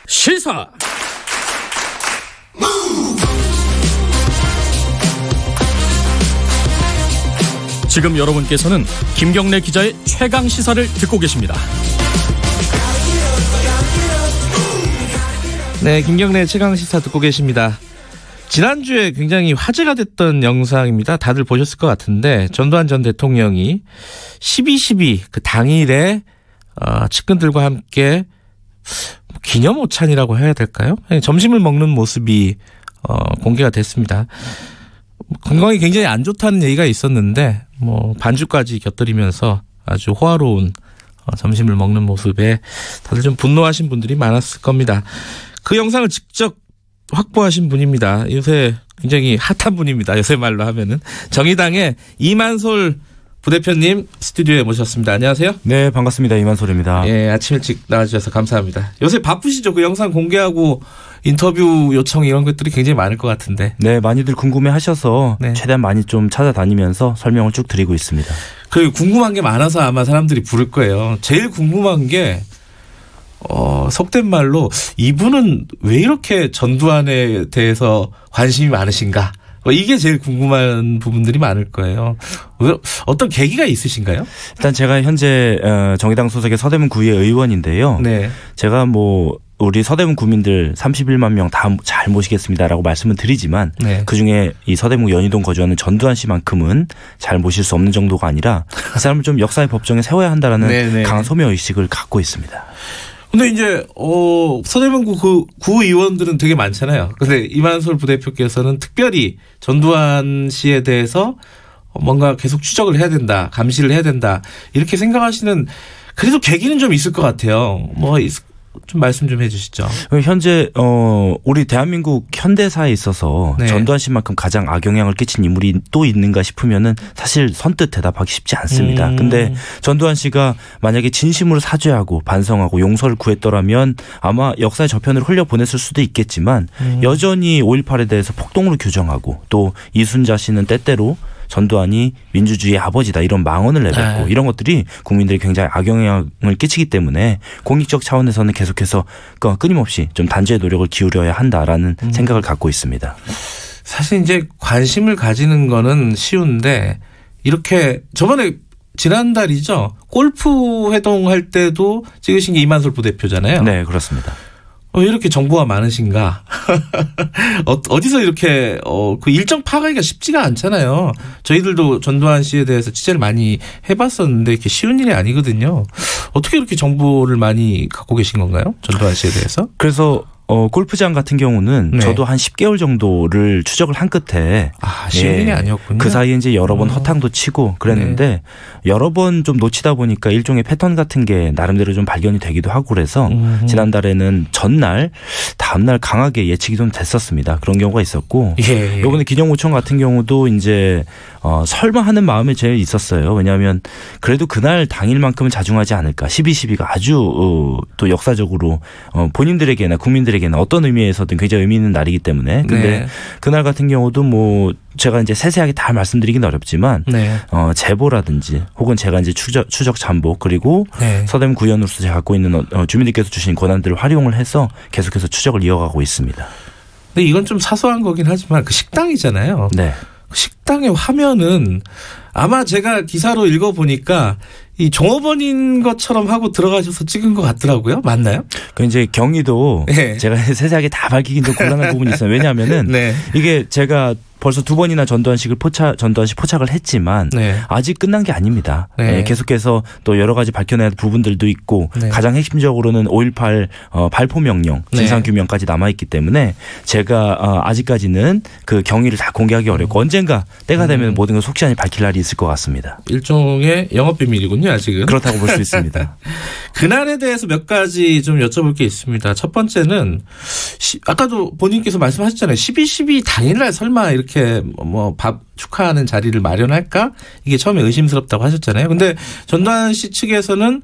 시사 지금 여러분께서는 김경래 기자의 최강 시사를 듣고 계십니다. 네, 김경래 최강 시사 듣고 계십니다. 지난주에 굉장히 화제가 됐던 영상입니다. 다들 보셨을 것 같은데 전두환 전 대통령이 12.12 그 당일에 측근들과 함께 기념 오찬이라고 해야 될까요? 점심을 먹는 모습이 공개가 됐습니다. 건강이 굉장히 안 좋다는 얘기가 있었는데 반주까지 곁들이면서 아주 호화로운 점심을 먹는 모습에 다들 좀 분노하신 분들이 많았을 겁니다. 그 영상을 직접 확보하신 분입니다. 요새 굉장히 핫한 분입니다. 요새 말로 하면은 정의당의 이만솔 부대표님 스튜디오에 모셨습니다. 안녕하세요. 네, 반갑습니다. 이만솔입니다. 예, 아침 일찍 나와주셔서 감사합니다. 요새 바쁘시죠? 그 영상 공개하고 인터뷰 요청 이런 것들이 굉장히 많을 것 같은데. 네, 많이들 궁금해하셔서 네. 최대한 많이 좀 찾아다니면서 설명을 쭉 드리고 있습니다. 그 궁금한 게 많아서 아마 사람들이 부를 거예요. 제일 궁금한 게 속된 말로 이분은 왜 이렇게 전두환에 대해서 관심이 많으신가? 이게 제일 궁금한 부분들이 많을 거예요. 어떤 계기가 있으신가요? 일단 제가 현재 정의당 소속의 서대문 구의 의원인데요. 네. 제가 우리 서대문 구민들 31만 명 다 잘 모시겠습니다라고 말씀은 드리지만 네. 그중에 이 서대문 연희동 거주하는 전두환 씨만큼은 잘 모실 수 없는 정도가 아니라 그 사람을 좀 역사의 법정에 세워야 한다라는 네네. 강한 소명의식을 갖고 있습니다. 근데 이제 서대문구 구의원들은 되게 많잖아요. 근데 이만솔 부대표께서는 특별히 전두환 씨에 대해서 뭔가 계속 추적을 해야 된다, 감시를 해야 된다 이렇게 생각하시는 그래도 계기는 좀 있을 것 같아요. 좀 말씀 좀 해주시죠. 현재 우리 대한민국 현대사에 있어서 네. 전두환 씨만큼 가장 악영향을 끼친 인물이 또 있는가 싶으면은 사실 선뜻 대답하기 쉽지 않습니다. 근데 전두환 씨가 만약에 진심으로 사죄하고 반성하고 용서를 구했더라면 아마 역사의 저편으로 흘려보냈을 수도 있겠지만 여전히 5.18에 대해서 폭동으로 규정하고 또 이순자 씨는 때때로 전두환이 민주주의의 아버지다 이런 망언을 내뱉고 이런 것들이 국민들이 굉장히 악영향을 끼치기 때문에 공익적 차원에서는 계속해서 끊임없이 좀 단죄의 노력을 기울여야 한다라는 생각을 갖고 있습니다. 사실 이제 관심을 가지는 거는 쉬운데 이렇게 저번에 지난달이죠. 골프 회동할 때도 찍으신 게 이만솔 부대표잖아요. 네, 그렇습니다. 왜 이렇게 정보가 많으신가? 어디서 이렇게 그 일정 파악하기가 쉽지가 않잖아요. 저희들도 전두환 씨에 대해서 취재를 많이 해봤었는데 이렇게 쉬운 일이 아니거든요. 어떻게 이렇게 정보를 많이 갖고 계신 건가요? 전두환 씨에 대해서? 그래서 골프장 같은 경우는 네. 저도 한 10개월 정도를 추적을 한 끝에 쉬운 일이 아니었군요. 그 사이에 이제 여러 번 허탕도 치고 그랬는데 네. 여러 번 좀 놓치다 보니까 일종의 패턴 같은 게 나름대로 좀 발견이 되기도 하고 그래서 지난달에는 전날 다음날 강하게 예측이 좀 됐었습니다. 그런 경우가 있었고 이번에 기념오청 같은 경우도 이제 설마 하는 마음이 제일 있었어요. 왜냐하면 그래도 그날 당일만큼은 자중하지 않을까. 12.12가 아주 또 역사적으로 본인들에게나 국민들에게나 어떤 의미에서든 굉장히 의미 있는 날이기 때문에 근데 네. 그날 같은 경우도 제가 이제 세세하게 다 말씀드리기는 어렵지만 네. 제보라든지 혹은 제가 이제 추적 잠복 그리고 네. 서대문 구의원으로서 제가 갖고 있는 주민들께서 주신 권한들을 활용을 해서 계속해서 추적을 이어가고 있습니다. 근데 이건 좀 사소한 거긴 하지만 그 식당이잖아요. 네. 식당의 화면은 아마 제가 기사로 읽어보니까 이 종업원인 것처럼 하고 들어가셔서 찍은 것 같더라고요. 맞나요? 그 이제 경위도 네. 제가 세세하게 다 밝히긴 좀 곤란한 부분이 있어요. 왜냐하면은 네. 이게 제가 벌써 2번이나 전두환 씨 포착을 했지만 네. 아직 끝난 게 아닙니다. 네. 계속해서 또 여러 가지 밝혀내야 할 부분들도 있고 네. 가장 핵심적으로는 5.18 발포 명령 진상규명까지 남아있기 때문에 제가 아직까지는 그 경위를 다 공개하기 어렵고 언젠가 때가 되면 모든 걸 속시원히 밝힐 날이 있을 것 같습니다. 일종의 영업비밀이군요. 아직은. 그렇다고 볼 수 있습니다. 그날에 대해서 몇 가지 좀 여쭤볼 게 있습니다. 첫 번째는 아까도 본인께서 말씀하셨잖아요. 12.12 당일날 설마 이렇게 밥 축하하는 자리를 마련할까? 이게 처음에 의심스럽다고 하셨잖아요. 근데 전두환 씨 측에서는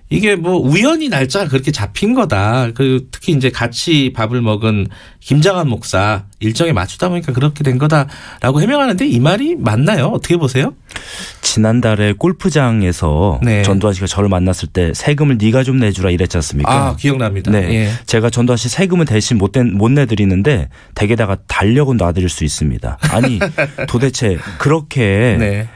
이게 우연히 날짜가 그렇게 잡힌 거다. 특히 이제 같이 밥을 먹은 김장한 목사 일정에 맞추다 보니까 그렇게 된 거다라고 해명하는데 이 말이 맞나요? 어떻게 보세요? 지난달에 골프장에서 네. 전두환 씨가 저를 만났을 때 세금을 네가 좀 내주라 이랬지 않습니까? 아, 기억납니다. 네, 예. 제가 전두환 씨 세금은 대신 못 내드리는데 댁에다가 달력은 놔드릴 수 있습니다. 아니 도대체 그렇게 네.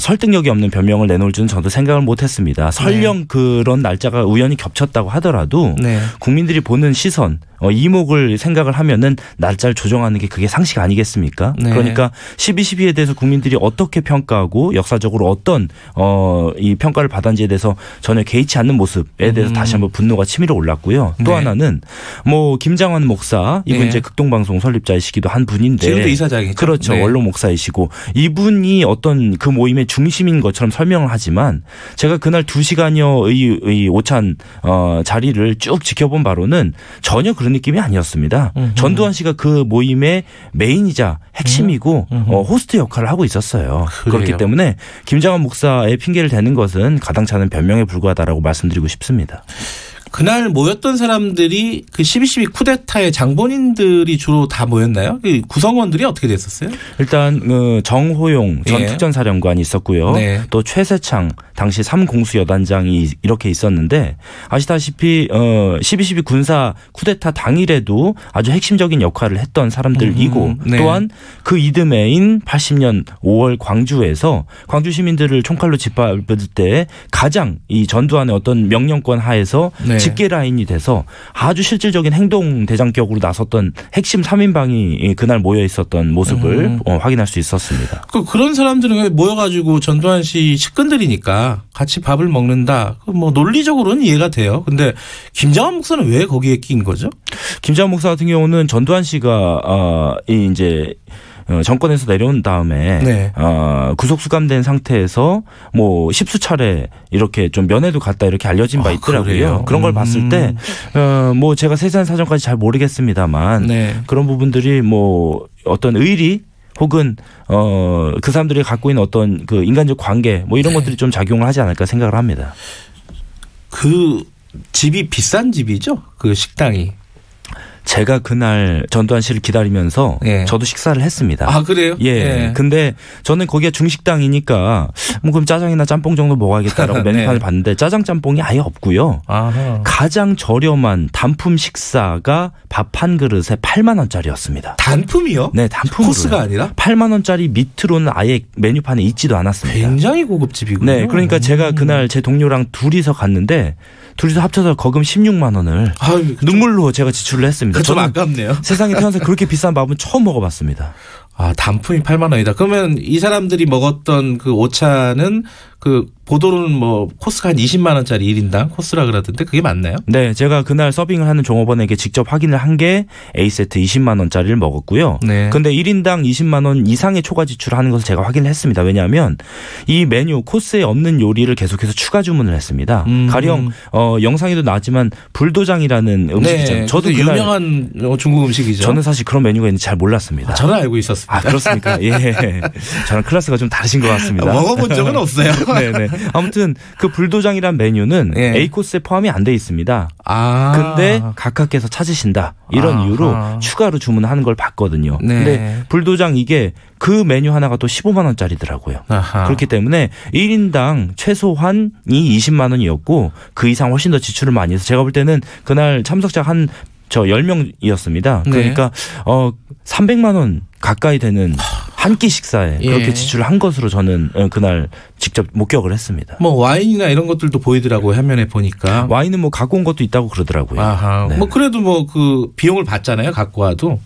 설득력이 없는 변명을 내놓을 줄은 저도 생각을 못했습니다. 설령 그런 날짜가 우연히 겹쳤다고 하더라도 네. 국민들이 보는 시선 이목을 생각을 하면은 날짜를 조정하는 게 그게 상식 아니겠습니까? 네. 그러니까 12.12에 대해서 국민들이 어떻게 평가하고 역사적으로 어떤 이 평가를 받았는지에 대해서 전혀 개의치 않는 모습에 대해서 다시 한번 분노가 치밀어 올랐고요. 또 네. 하나는 뭐 김장환 목사 이분 네. 이제 극동방송 설립자이시기도 한 분인데 지금도 이사장이죠. 그렇죠. 네. 원로 목사이시고 이분이 어떤 그 모임의 중심인 것처럼 설명을 하지만 제가 그날 2시간여의 이 오찬 자리를 쭉 지켜본 바로는 전혀 그런 느낌이 아니었습니다. 전두환 씨가 그 모임의 메인이자 핵심이고 호스트 역할을 하고 있었어요. 그래요? 그렇기 때문에 김장환 목사의 핑계를 대는 것은 가당찮은 변명에 불과하다라고 말씀드리고 싶습니다. 그날 모였던 사람들이 그 12.12 쿠데타의 장본인들이 주로 다 모였나요? 그 구성원들이 어떻게 됐었어요? 일단 정호용 전 예. 특전사령관이 있었고요. 네. 또 최세창 당시 3공수 여단장이 이렇게 있었는데 아시다시피 12.12 군사 쿠데타 당일에도 아주 핵심적인 역할을 했던 사람들이고 네. 또한 그 이듬해인 80년 5월 광주에서 광주 시민들을 총칼로 짓밟을 때 가장 이 전두환의 어떤 명령권 하에서 네. 집계 라인이 돼서 아주 실질적인 행동 대장격으로 나섰던 핵심 3인방이 그날 모여 있었던 모습을 확인할 수 있었습니다. 그런 사람들은 모여가지고 전두환 씨 측근들이니까 같이 밥을 먹는다. 뭐 논리적으로는 이해가 돼요. 근데 김장환 목사는 왜 거기에 낀 거죠? 김장환 목사 같은 경우는 전두환 씨가 이제 정권에서 내려온 다음에 네. 구속 수감된 상태에서 뭐 10수 차례 이렇게 좀 면회도 갔다 이렇게 알려진 바 있더라고요. 그래요? 그런 걸 봤을 때 뭐 제가 세세한 사정까지 잘 모르겠습니다만 네. 그런 부분들이 뭐 어떤 의리 혹은 그 사람들이 갖고 있는 어떤 그 인간적 관계 뭐 이런 것들이 좀 작용을 하지 않을까 생각을 합니다. 그 집이 비싼 집이죠? 그 식당이. 제가 그날 전두환 씨를 기다리면서 예. 저도 식사를 했습니다. 아, 그래요? 예. 예. 근데 저는 거기가 중식당이니까 뭐 그럼 짜장이나 짬뽕 정도 먹어야겠다라고 메뉴판을 네. 봤는데 짜장 짬뽕이 아예 없고요. 아하. 가장 저렴한 단품 식사가 밥 한 그릇에 8만 원짜리였습니다. 단품이요? 네, 단품으로. 코스가 아니라? 8만 원짜리 밑으로는 아예 메뉴판에 있지도 않았습니다. 굉장히 고급 집이군요. 네, 그러니까 제가 그날 제 동료랑 둘이서 갔는데 둘이서 합쳐서 거금 16만 원을 아유, 눈물로 제가 지출을 했습니다. 좀 저는 아깝네요. 세상에 태어나서 그렇게 비싼 밥은 처음 먹어봤습니다. 아, 단품이 8만 원이다. 그러면 이 사람들이 먹었던 그 오차는 그 보도로는 뭐 코스가 한 20만 원짜리 1인당 코스라 그러던데 그게 맞나요? 네, 제가 그날 서빙을 하는 종업원에게 직접 확인을 한 게 A세트 20만 원짜리를 먹었고요. 네. 근데 1인당 20만 원 이상의 초과 지출하는 것을 제가 확인을 했습니다. 왜냐하면 이 메뉴 코스에 없는 요리를 계속해서 추가 주문을 했습니다. 가령 영상에도 나왔지만 불도장이라는 음식이죠. 네, 저도 그날 그날 유명한 중국 음식이죠. 저는 사실 그런 메뉴가 있는지 잘 몰랐습니다. 저는 알고 있었습니다. 아, 그렇습니까? 예. 저랑 클래스가 좀 다르신 것 같습니다. 먹어본 적은 없어요. 네네. 아무튼 그 불도장이란 메뉴는 예. A 코스에 포함이 안 돼 있습니다. 아. 근데 각하께서 찾으신다. 이런 아하. 이유로 추가로 주문하는 걸 봤거든요. 네. 근데 불도장 이게 그 메뉴 하나가 또 15만 원짜리더라고요. 아하. 그렇기 때문에 1인당 최소한이 20만 원이었고 그 이상 훨씬 더 지출을 많이 해서 제가 볼 때는 그날 참석자 한 10명이었습니다. 네. 그러니까 300만 원 가까이 되는 한 끼 식사에 예. 그렇게 지출을 한 것으로 저는 그날 직접 목격을 했습니다. 뭐 와인이나 이런 것들도 보이더라고요. 화면에 보니까. 와인은 뭐 갖고 온 것도 있다고 그러더라고요. 아하. 네. 뭐 그래도 뭐 그 비용을 받잖아요. 갖고 와도.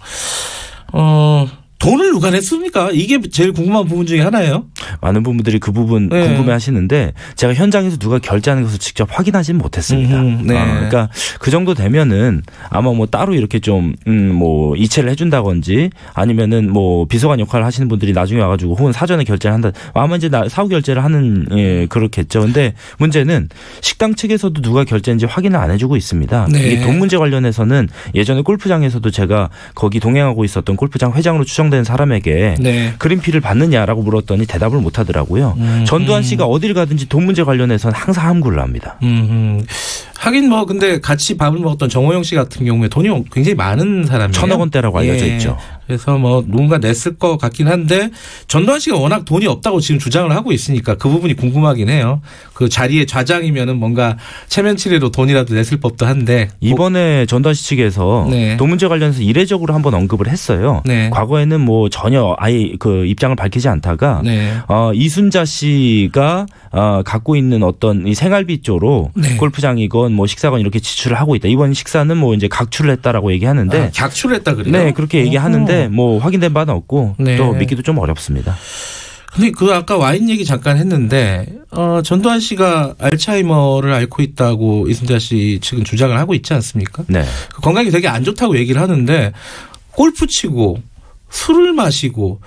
돈을 누가 냈습니까? 이게 제일 궁금한 부분 중에 하나예요. 많은 분들이 그 부분 네. 궁금해하시는데 제가 현장에서 누가 결제하는 것을 직접 확인하지는 못했습니다. 네. 그러니까 그 정도 되면은 아마 뭐 따로 이렇게 좀 뭐 이체를 해준다든지 아니면은 뭐 비서관 역할을 하시는 분들이 나중에 와가지고 혹은 사전에 결제를 한다. 아마 이제 사후 결제를 하는 그렇겠죠. 근데 문제는 식당 측에서도 누가 결제인지 확인을 안 해주고 있습니다. 네. 이게 돈 문제 관련해서는 예전에 골프장에서도 제가 거기 동행하고 있었던 골프장 회장으로 추정되는 상대는 사람에게 네. 그린피를 받느냐라고 물었더니 대답을 못 하더라고요. 전두환 씨가 어딜 가든지 돈 문제 관련해서는 항상 함구를 합니다. 하긴 뭐 근데 같이 밥을 먹었던 정호영 씨 같은 경우에 돈이 굉장히 많은 사람이에요. 1,000억 원대라고 알려져 있죠. 그래서 뭐 누군가 냈을 것 같긴 한데 전두환 씨가 워낙 돈이 없다고 지금 주장을 하고 있으니까 그 부분이 궁금하긴 해요. 그 자리에 좌장이면은 뭔가 체면치레로 돈이라도 냈을 법도 한데 이번에 전두환 씨 측에서 네. 돈 문제 관련해서 이례적으로 한번 언급을 했어요. 네. 과거에는 뭐 전혀 아예 그 입장을 밝히지 않다가 네. 이순자 씨가 갖고 있는 어떤 이 생활비 쪽으로 네. 골프장이건 뭐 식사건 이렇게 지출을 하고 있다. 이번 식사는 뭐 이제 각출을 했다라고 얘기하는데 객출을 했다 그래요? 네, 그렇게 얘기하는데 뭐 확인된 바는 없고 네. 또 믿기도 좀 어렵습니다. 근데 그 아까 와인 얘기 잠깐 했는데 전두환 씨가 알츠하이머를 앓고 있다고 이순자 씨 측은 주장을 하고 있지 않습니까? 네. 건강이 되게 안 좋다고 얘기를 하는데 골프 치고 술을 마시고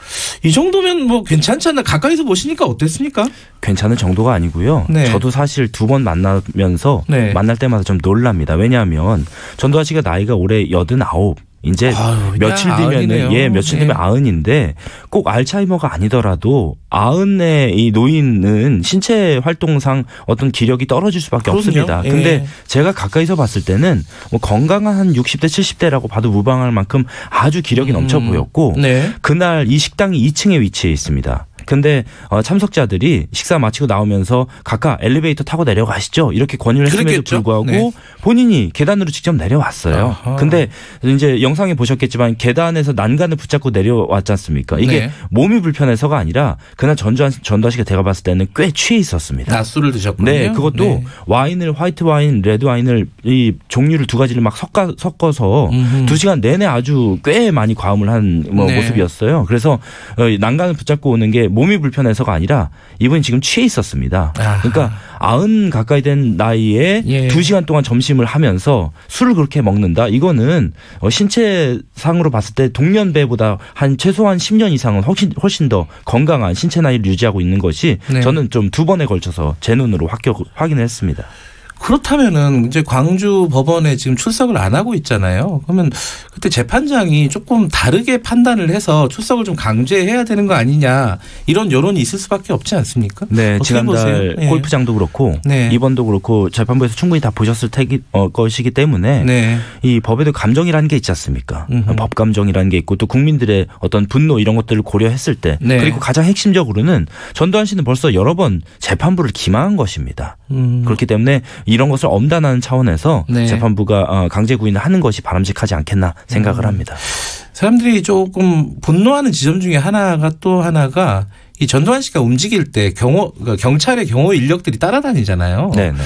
이 정도면 뭐 괜찮지 않나? 가까이서 보시니까 어땠습니까? 괜찮은 정도가 아니고요. 네. 저도 사실 2번 만나면서 네. 만날 때마다 좀 놀랍니다. 왜냐하면 전두환 씨가 나이가 올해 89. 이제 며칠 뒤면은 며칠 뒤면 90인데 꼭 알츠하이머가 아니더라도 90의 이 노인은 신체 활동상 어떤 기력이 떨어질 수밖에 그럼요. 없습니다. 근데 제가 가까이서 봤을 때는 뭐 건강한 한 60대 70대라고 봐도 무방할 만큼 아주 기력이 넘쳐 보였고 네. 그날 이 식당이 2층에 위치해 있습니다. 근데 참석자들이 식사 마치고 나오면서 각각 엘리베이터 타고 내려가시죠. 이렇게 권유를 했음에도 불구하고 네. 본인이 계단으로 직접 내려왔어요. 아하. 근데 이제 영상에 보셨겠지만 계단에서 난간을 붙잡고 내려왔지 않습니까? 이게 네. 몸이 불편해서가 아니라 그날 전두환 씨가 제가 봤을 때는 꽤 취해 있었습니다. 낮술을 드셨군요. 네, 그것도 네. 와인을 화이트 와인, 레드 와인을 이 종류를 두 가지를 막 섞어서 2시간 내내 아주 꽤 많이 과음을 한 뭐 네. 모습이었어요. 그래서 난간을 붙잡고 오는 게 몸이 불편해서가 아니라 이분이 지금 취해 있었습니다. 아하. 그러니까 90 가까이 된 나이에 2시간 동안 점심을 하면서 술을 그렇게 먹는다. 이거는 신체상으로 봤을 때 동년배보다 한 최소한 10년 이상은 훨씬 더 건강한 신체 나이를 유지하고 있는 것이 네. 저는 좀 2번에 걸쳐서 제 눈으로 확인을 했습니다. 그렇다면은 이제 광주 법원에 지금 출석을 안 하고 있잖아요. 그러면 그때 재판장이 조금 다르게 판단을 해서 출석을 좀 강제해야 되는 거 아니냐 이런 여론이 있을 수밖에 없지 않습니까? 네, 지난달 네. 골프장도 그렇고 네. 이번도 그렇고 재판부에서 충분히 다 보셨을 것이기 때문에 네. 이 법에도 감정이라는 게 있지 않습니까? 법 감정이라는 게 있고 또 국민들의 어떤 분노 이런 것들을 고려했을 때 네. 그리고 가장 핵심적으로는 전두환 씨는 벌써 여러 번 재판부를 기망한 것입니다. 그렇기 때문에 이런 것을 엄단하는 차원에서 네. 재판부가 강제 구인을 하는 것이 바람직하지 않겠나 생각을 합니다. 사람들이 조금 분노하는 지점 중에 하나가 이 전두환 씨가 움직일 때 경찰의 경호 인력들이 따라다니잖아요. 네, 네.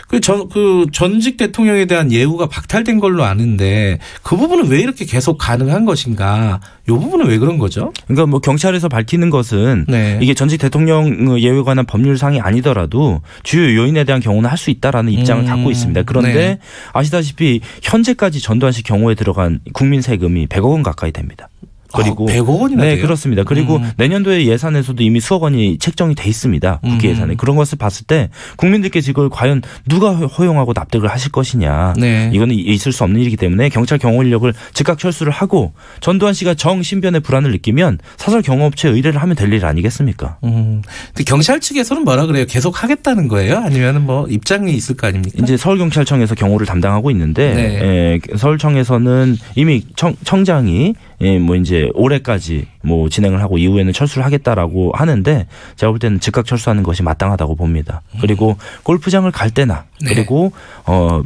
그 전직 대통령에 대한 예우가 박탈된 걸로 아는데 그 부분은 왜 이렇게 계속 가능한 것인가? 이 부분은 왜 그런 거죠? 그러니까 뭐 경찰에서 밝히는 것은 네. 이게 전직 대통령 예우에 관한 법률상이 아니더라도 주요 요인에 대한 경우는 할 수 있다라는 입장을 갖고 있습니다. 그런데 네. 아시다시피 현재까지 전두환 씨 경호에 들어간 국민 세금이 100억 원 가까이 됩니다. 그리고 100억 원이나 네, 돼요? 그렇습니다. 그리고 내년도에 예산에서도 이미 수억 원이 책정이 돼 있습니다. 국회 예산에. 그런 것을 봤을 때 국민들께서 이걸 과연 누가 허용하고 납득을 하실 것이냐. 네. 이거는 있을 수 없는 일이기 때문에 경찰 경호 인력을 즉각 철수를 하고 전두환 씨가 정신변의 불안을 느끼면 사설 경호업체에 의뢰를 하면 될 일 아니겠습니까? 근데 경찰 측에서는 뭐라 그래요? 계속 하겠다는 거예요? 아니면 뭐 입장이 있을 거 아닙니까? 이제 서울경찰청에서 경호를 담당하고 있는데 네. 서울청에서는 이미 청장이 뭐 이제 올해까지 뭐 진행을 하고 이후에는 철수를 하겠다라고 하는데 제가 볼 때는 즉각 철수하는 것이 마땅하다고 봅니다. 그리고 골프장을 갈 때나 그리고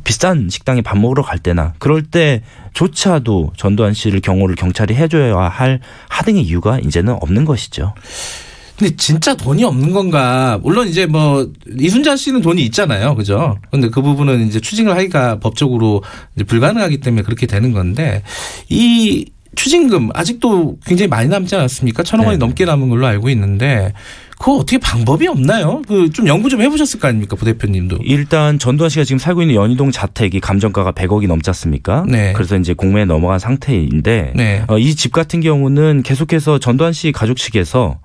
비싼 식당에 밥 먹으러 갈 때나 그럴 때조차도 전두환 씨를 경호를 경찰이 해줘야 할 하등의 이유가 이제는 없는 것이죠. 근데 진짜 돈이 없는 건가? 물론 이제 뭐 이순자 씨는 돈이 있잖아요, 그죠? 근데 그 부분은 이제 추징을 하기가 법적으로 이제 불가능하기 때문에 그렇게 되는 건데 이 추징금 아직도 굉장히 많이 남지 않았습니까? 1,000억 원이 넘게 남은 걸로 알고 있는데 그거 어떻게 방법이 없나요? 그 좀 연구 좀 해보셨을 거 아닙니까, 부 대표님도? 일단 전두환 씨가 지금 살고 있는 연희동 자택이 감정가가 100억이 넘지 않습니까? 네. 그래서 이제 공매에 넘어간 상태인데 네. 이 집 같은 경우는 계속해서 전두환 씨 가족 측에서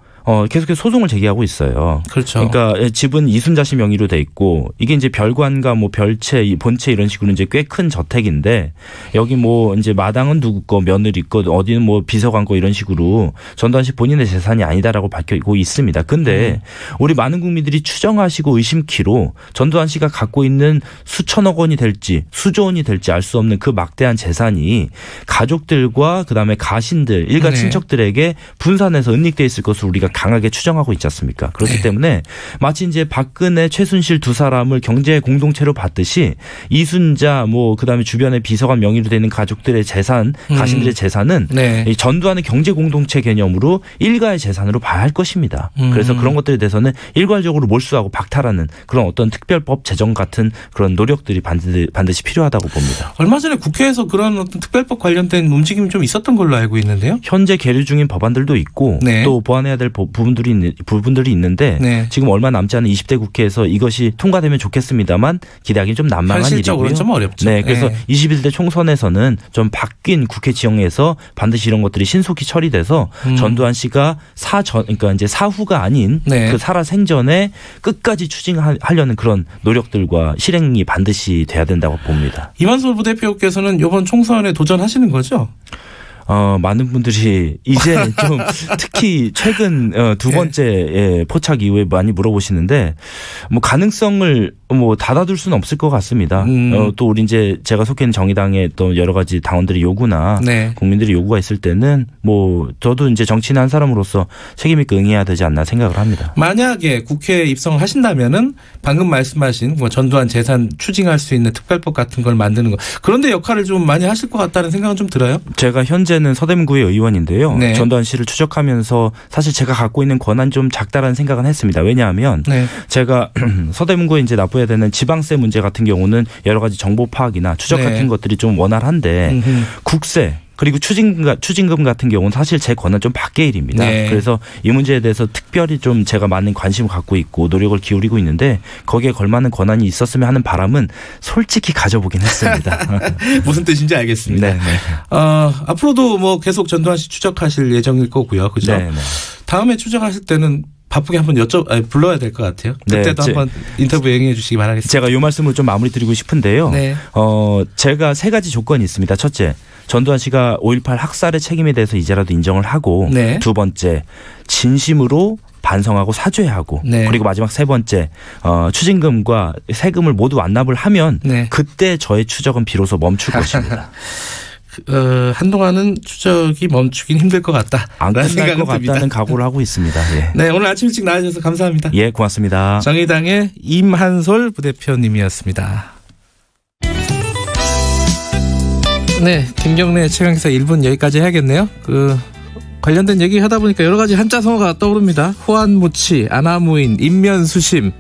계속해서 소송을 제기하고 있어요. 그렇죠. 그러니까 집은 이순자 씨 명의로 돼 있고 이게 이제 별관과 뭐 별채, 본채 이런 식으로 이제 꽤 큰 저택인데 여기 뭐 이제 마당은 누구 거, 며느리 거, 어디는 뭐 비서관 거 이런 식으로 전두환 씨 본인의 재산이 아니다라고 밝히고 있습니다. 근데 우리 많은 국민들이 추정하시고 의심키로 전두환 씨가 갖고 있는 수천억 원이 될지 수조 원이 될지 알 수 없는 그 막대한 재산이 가족들과 그다음에 가신들, 일가 친척들에게 분산해서 은닉돼 있을 것을 우리가 강하게 추정하고 있지 않습니까? 그렇기 때문에 마치 이제 박근혜, 최순실 두 사람을 경제 공동체로 봤듯이 이순자 뭐 그다음에 주변의 비서관 명의로 되는 가족들의 재산, 가신들의 재산은 이 전두환의 경제 공동체 개념으로 일가의 재산으로 봐야 할 것입니다. 그래서 그런 것들에 대해서는 일괄적으로 몰수하고 박탈하는 그런 어떤 특별법 제정 같은 그런 노력들이 반드시 필요하다고 봅니다. 얼마 전에 국회에서 그런 어떤 특별법 관련된 움직임이 좀 있었던 걸로 알고 있는데요. 현재 계류 중인 법안들도 있고 또 보완해야 될 부분들이 있는데 지금 얼마 남지 않은 20대 국회에서 이것이 통과되면 좋겠습니다만 기대하기는 좀 난망한 현실적으로는 일이고요. 좀 어렵죠. 네, 그래서 21대 총선에서는 좀 바뀐 국회 지형에서 반드시 이런 것들이 신속히 처리돼서 전두환 씨가 그러니까 이제 사후가 아닌 그 살아 생전에 끝까지 추진하려는 그런 노력들과 실행이 반드시 돼야 된다고 봅니다. 이만솔 부대표께서는 이번 총선에 도전하시는 거죠? 많은 분들이 이제 좀 특히 최근 두 번째 포착 이후에 많이 물어보시는데 뭐 가능성을 뭐 닫아둘 수는 없을 것 같습니다. 또 우리 이제 제가 속해 있는 정의당의 또 여러 가지 당원들의 요구나 국민들의 요구가 있을 때는 뭐 저도 이제 정치인 한 사람으로서 책임 있게 응해야 되지 않나 생각을 합니다. 만약에 국회에 입성을 하신다면은 방금 말씀하신 뭐 전두환 재산 추징할 수 있는 특별법 같은 걸 만드는 거 그런데 역할을 좀 많이 하실 것 같다는 생각은 좀 들어요? 제가 현재는 서대문구의 의원인데요. 전두환 씨를 추적하면서 사실 제가 갖고 있는 권한 좀 작다라는 생각은 했습니다. 왜냐하면 제가 서대문구에 이제 납부해야 되는 지방세 문제 같은 경우는 여러 가지 정보 파악이나 추적 같은 것들이 좀 원활한데 국세 그리고 추징금 같은 경우는 사실 제 권한 좀 밖의 일입니다. 그래서 이 문제에 대해서 특별히 좀 제가 많은 관심을 갖고 있고 노력을 기울이고 있는데 거기에 걸맞는 권한이 있었으면 하는 바람은 솔직히 가져보긴 했습니다. 무슨 뜻인지 알겠습니다. 앞으로도 뭐 계속 전두환 씨 추적하실 예정일 거고요. 그죠? 다음에 추적하실 때는 바쁘게 한번 불러야 될 것 같아요. 그때도 한번 인터뷰 응해 주시기 바라겠습니다. 제가 이 말씀을 좀 마무리 드리고 싶은데요. 제가 세 가지 조건이 있습니다. 첫째, 전두환 씨가 5.18 학살의 책임에 대해서 이제라도 인정을 하고 두 번째, 진심으로 반성하고 사죄하고 그리고 마지막 세 번째 추징금과 세금을 모두 완납을 하면 그때 저의 추적은 비로소 멈출 것입니다. 한동안은 추적이 멈추긴 힘들 것 같다. 안 끝날 것 같다는 각오를 하고 있습니다. 네, 오늘 아침 일찍 나와주셔서 감사합니다. 예, 고맙습니다. 정의당의 임한솔 부대표님이었습니다. 네, 김경래 최강시사 1분 여기까지 해야겠네요. 관련된 얘기 하다 보니까 여러 가지 한자성어가 떠오릅니다. 후한무치, 아나무인, 인면수심,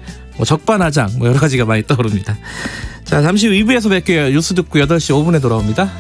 적반하장 여러 가지가 많이 떠오릅니다. 자, 잠시 후 2부에서 뵐게요. 뉴스 듣고 8시 5분에 돌아옵니다.